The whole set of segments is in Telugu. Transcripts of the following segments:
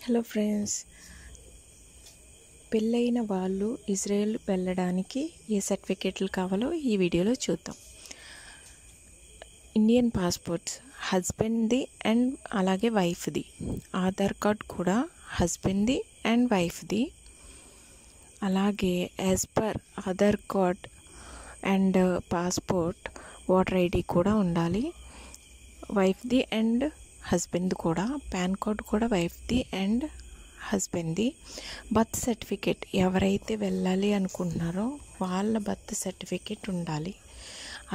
హలో ఫ్రెండ్స్, పెళ్ళైన వాళ్ళు ఇజ్రాయెల్ వెళ్ళడానికి ఏ సర్టిఫికేట్లు కావాలో ఈ వీడియోలో చూద్దాం. ఇండియన్ పాస్పోర్ట్స్ హస్బెండ్ది అండ్ అలాగే వైఫ్ది. ఆధార్ కార్డ్ కూడా హస్బెండ్ది అండ్ వైఫ్ది. అలాగే as per Aadhaar card and passport voter ID కూడా ఉండాలి. వైఫ్ది అండ్ హస్బెండ్ది కూడా. పాన్ కార్డ్ కూడా వైఫ్ది అండ్ హస్బెండ్ది. బర్త్ సర్టిఫికేట్ ఎవరైతే వెళ్ళాలి అనుకుంటున్నారో వాళ్ళ బర్త్ సర్టిఫికేట్ ఉండాలి.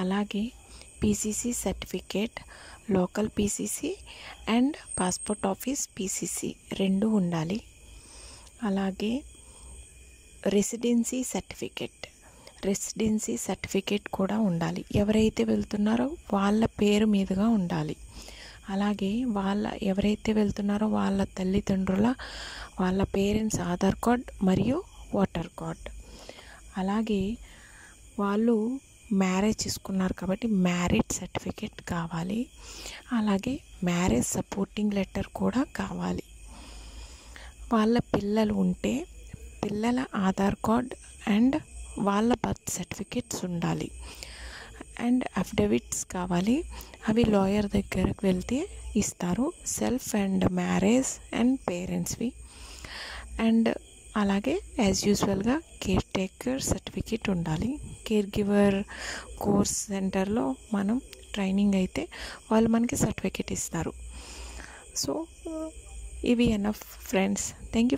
అలాగే PCC certificate, local PCC and passport office PCC రెండు ఉండాలి. అలాగే రెసిడెన్సీ సర్టిఫికేట్ కూడా ఉండాలి. ఎవరైతే వెళ్తున్నారో వాళ్ళ పేరు మీదుగా ఉండాలి. అలాగే ఎవరైతే వెళ్తున్నారో వాళ్ళ తల్లిదండ్రుల వాళ్ళ పేరెంట్స్ ఆధార్ కార్డ్ మరియు ఓటర్ కార్డ్. అలాగే వాళ్ళు మ్యారేజ్ చేసుకున్నారు కాబట్టి మ్యారేజ్ సర్టిఫికేట్ కావాలి. అలాగే మ్యారేజ్ సపోర్టింగ్ లెటర్ కూడా కావాలి. వాళ్ళ పిల్లలు ఉంటే పిల్లల ఆధార్ కార్డ్ అండ్ వాళ్ళ బర్త్ సర్టిఫికేట్స్ ఉండాలి. అండ్ అఫిడవిట్స్ కావాలి. అవి లాయర్ దగ్గరకు వెళ్తే ఇస్తారు. సెల్ఫ్ అండ్ మ్యారేజ్ అండ్ పేరెంట్స్వి. అండ్ అలాగే యాజ్ యూజువల్గా కేర్ టేకర్ సర్టిఫికేట్ ఉండాలి. కేర్ గివర్ కోర్స్ సెంటర్లో మనం ట్రైనింగ్ అయితే వాళ్ళు మనకి సర్టిఫికేట్ ఇస్తారు. సో ఇవి ఎనఫ్ ఫ్రెండ్స్. Thank you.